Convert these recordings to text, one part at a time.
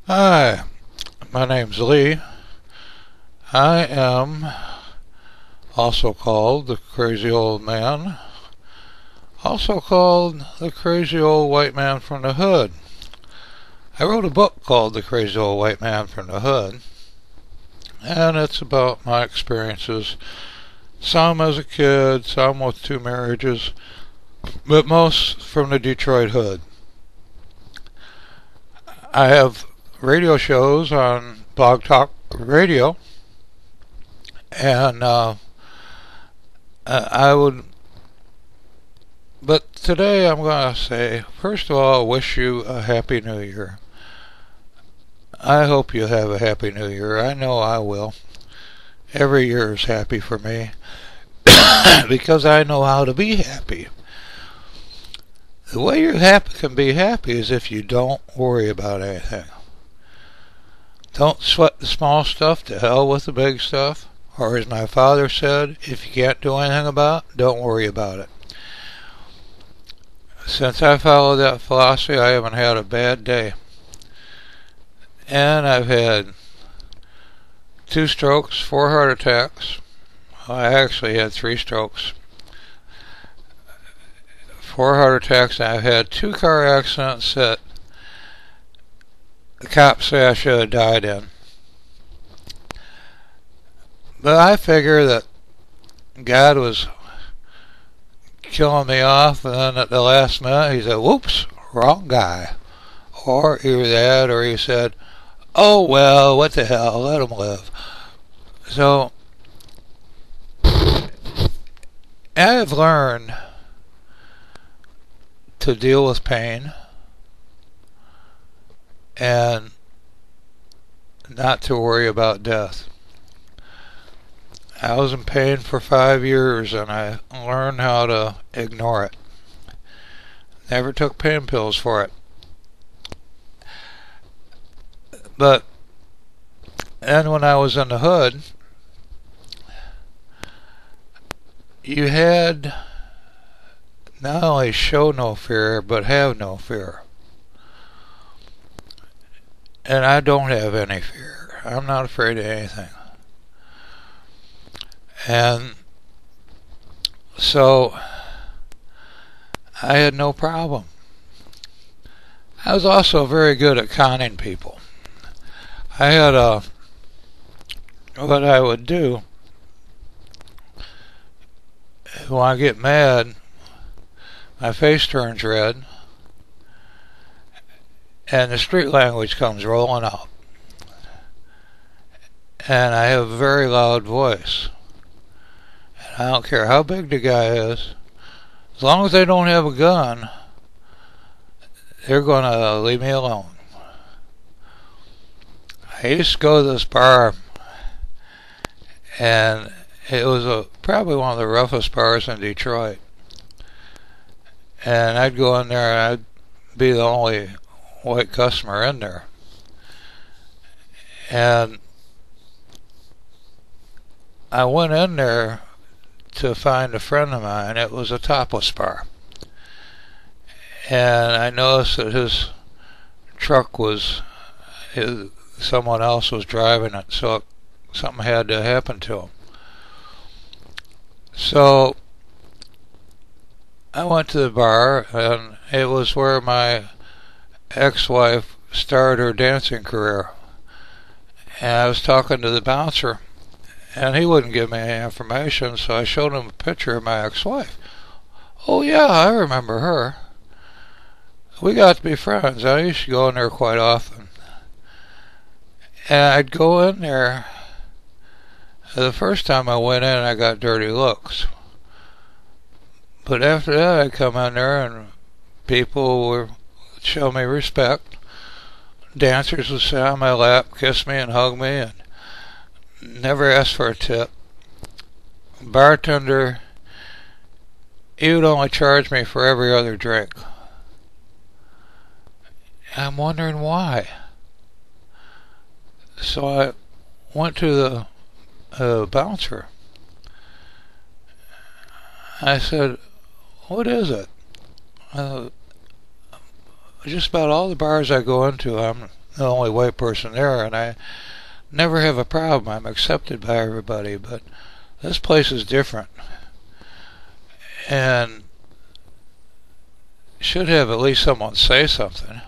Hi, my name's Lee. I am also called the Crazy Old Man, also called the Crazy Old White Man from the Hood. I wrote a book called The Crazy Old White Man from the Hood, and it's about my experiences, some as a kid, some with two marriages, but most from the Detroit Hood. I have radio shows on Blog Talk Radio, and I would, but today I'm going to say, first of all, wish you a Happy New Year. I hope you have a Happy New Year. I know I will. Every year is happy for me because I know how to be happy. The way you're happy can be happy is if you don't worry about anything. Don't sweat the small stuff, to hell with the big stuff. Or as my father said, if you can't do anything about it, don't worry about it. Since I followed that philosophy, I haven't had a bad day. And I've had 2 strokes, 4 heart attacks. Well, I actually had 3 strokes, 4 heart attacks, and I've had 2 car accidents that the cops say I should have died in. But I figure that God was killing me off, and then at the last minute he said, whoops, wrong guy. Or either that, or he said, oh well, what the hell, let him live. So I've learned to deal with pain and not to worry about death. I was in pain for 5 years and I learned how to ignore it. Never took pain pills for it. But then when I was in the hood, you had not only show no fear, but have no fear. And I don't have any fear. I'm not afraid of anything. And so I had no problem. I was also very good at conning people. I had what I would do when I get mad, my face turns red and the street language comes rolling out. And I have a very loud voice. And I don't care how big the guy is. As long as they don't have a gun, they're going to leave me alone. I used to go to this bar, and it was probably one of the roughest bars in Detroit. And I'd go in there and I'd be the only white customer in there. And I went in there to find a friend of mine. It was a topless bar. And I noticed that his truck someone else was driving it, so something had to happen to him. So I went to the bar, and it was where my ex-wife started her dancing career. And I was talking to the bouncer, and he wouldn't give me any information, so I showed him a picture of my ex-wife. Oh yeah, I remember her. We got to be friends. I used to go in there quite often. And I'd go in there. The first time I went in, I got dirty looks. But after that, I'd come in there and people would show me respect. Dancers would sit on my lap, kiss me and hug me, and never ask for a tip. Bartender, he would only charge me for every other drink. I'm wondering why. So I went to the bouncer. I said, what is it? Just about all the bars I go into, I'm the only white person there, and I never have a problem. I'm accepted by everybody, but this place is different, and should have at least someone say something.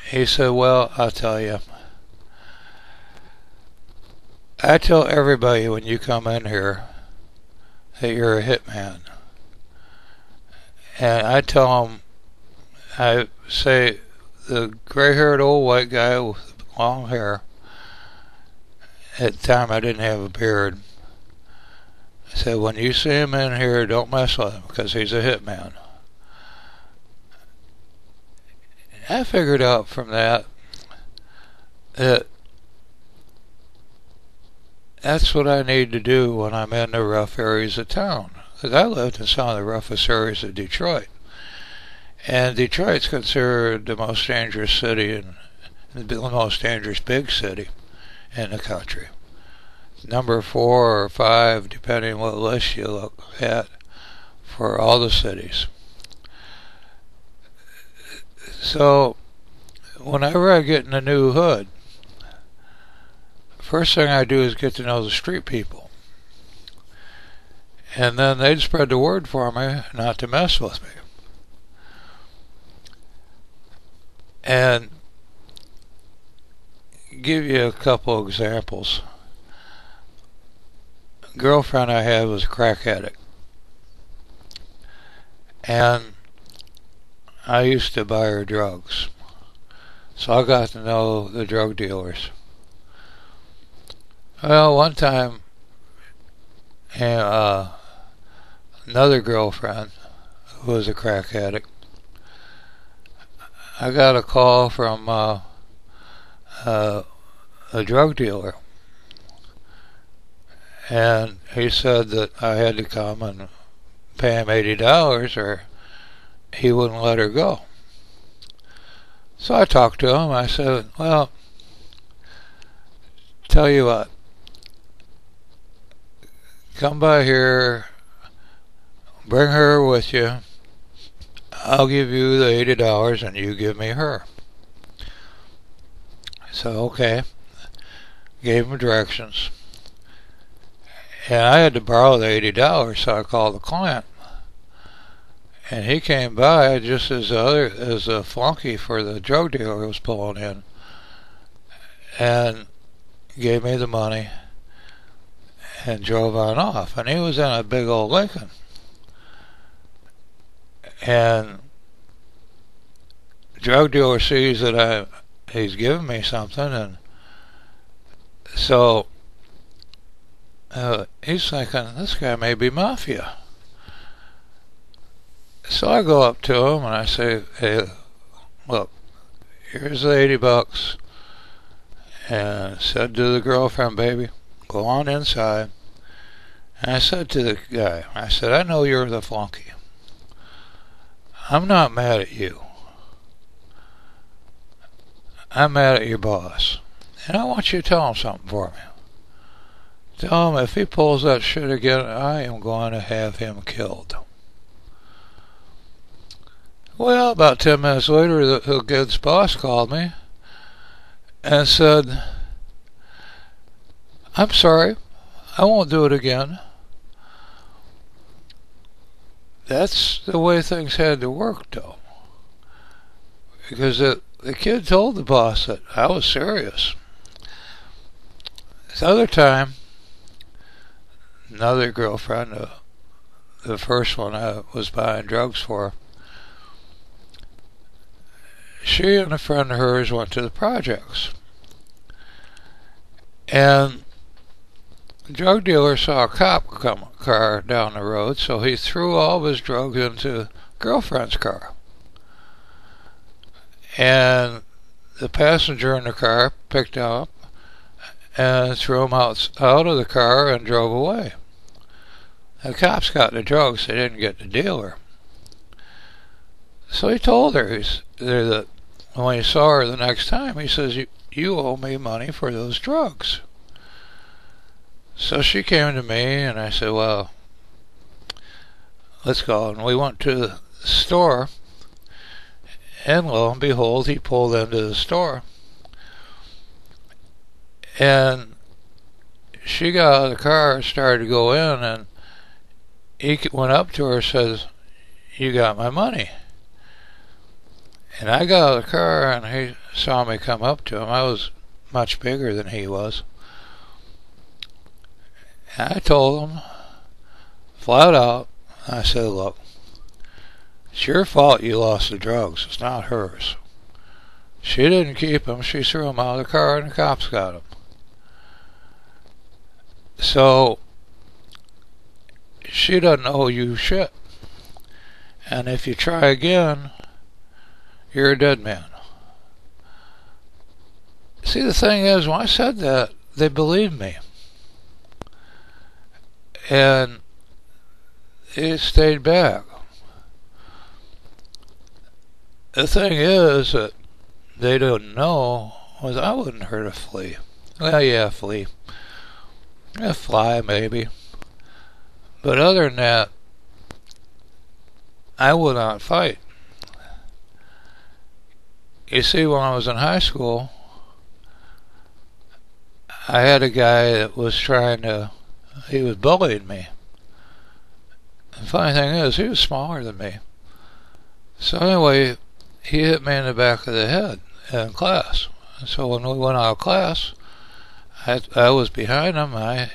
He said, well, I'll tell you. I tell everybody when you come in here that you're a hitman. And I tell them, I say, the gray-haired old white guy with long hair, at the time I didn't have a beard, I said, when you see him in here, don't mess with him because he's a hitman. I figured out from that that's what I need to do when I'm in the rough areas of town. Because I lived in some of the roughest areas of Detroit. And Detroit's considered the most dangerous city and the most dangerous big city in the country. Number 4 or 5, depending on what list you look at, for all the cities. So, whenever I get in a new hood, first thing I do is get to know the street people. And then they'd spread the word for me not to mess with me. And give you a couple examples. A girlfriend I had was a crack addict. And I used to buy her drugs. So I got to know the drug dealers. Well, one time, another girlfriend who was a crack addict, I got a call from a drug dealer. And he said that I had to come and pay him $80 or he wouldn't let her go. So I talked to him. I said, well, tell you what, come by here, bring her with you. I'll give you the $80 and you give me her. So, okay. Gave him directions. And I had to borrow the $80, so I called the client. And he came by just as a flunky for the drug dealer was pulling in, and gave me the money and drove on off. And he was in a big old Lincoln. And the drug dealer sees that he's giving me something, and so he's thinking, this guy may be mafia. So I go up to him and I say, hey, look, here's the $80. And said to the girlfriend, baby, go on inside. And I said to the guy, I said, I know you're the flunky. I'm not mad at you. I'm mad at your boss. And I want you to tell him something for me. Tell him if he pulls that shit again, I am going to have him killed. Well, about 10 minutes later, the kid's boss called me and said, I'm sorry, I won't do it again. That's the way things had to work, though. Because the kid told the boss that I was serious. This other time, another girlfriend, the first one I was buying drugs for, she and a friend of hers went to the projects. And the drug dealer saw a cop car down the road, so he threw all of his drugs into girlfriend's car. And the passenger in the car picked him up and threw him out of the car and drove away. The cops got the drugs, they didn't get the dealer. So he told her, that when he saw her the next time, he says, you owe me money for those drugs. So she came to me and I said, well, let's go. And we went to the store And lo and behold, he pulled into the store. And she got out of the car and started to go in, and he went up to her and says, "You got my money." And I got out of the car, and he saw me come up to him. I was much bigger than he was. And I told him, flat out, I said, "Look, it's your fault you lost the drugs. It's not hers. She didn't keep them. She threw them out of the car, and the cops got them. So she doesn't owe you shit. And if you try again, you're a dead man." See, the thing is, when I said that, they believed me. And it stayed back. The thing is that they didn't know was I wouldn't hurt a flea. Well, yeah, a flea. A fly, maybe. But other than that, I would not fight. You see, when I was in high school, I had a guy that was he was bullying me. The funny thing is, he was smaller than me. So anyway, he hit me in the back of the head in class. And so when we went out of class, I was behind him. I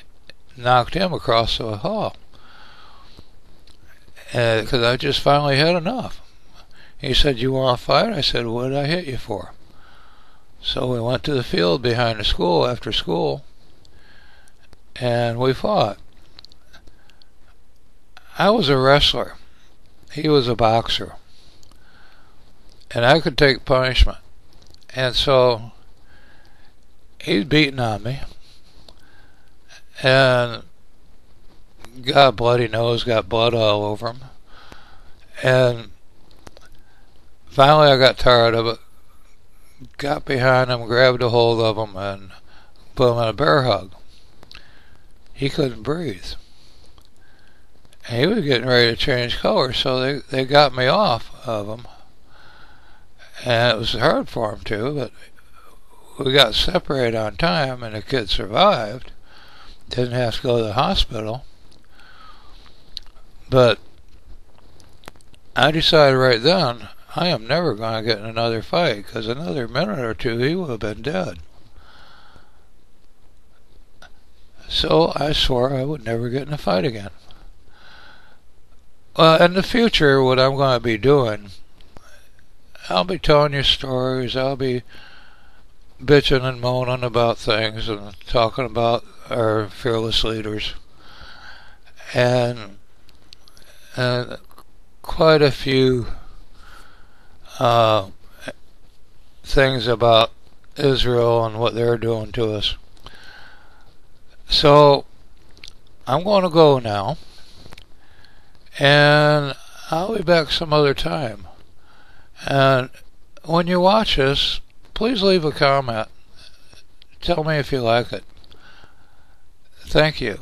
knocked him across the hall. Because I just finally had enough. He said, "You want to fight?" I said, "What did I hit you for?" So we went to the field behind the school after school, and we fought. I was a wrestler. He was a boxer. And I could take punishment. And so he's beating on me. And got a bloody nose, got blood all over him. And finally I got tired of it. Got behind him, grabbed a hold of him, and put him in a bear hug. He couldn't breathe. And he was getting ready to change colors, so they got me off of him. And it was hard for him too, but we got separated on time, and the kid survived. Didn't have to go to the hospital. But I decided right then, I am never going to get in another fight, because another minute or two he would have been dead. So I swore I would never get in a fight again. Well, in the future, what I'm going to be doing, I'll be telling you stories, I'll be bitching and moaning about things and talking about our fearless leaders. And quite a few things about Israel and what they're doing to us. So I'm going to go now, and I'll be back some other time. And when you watch this, please leave a comment. Tell me if you like it. Thank you.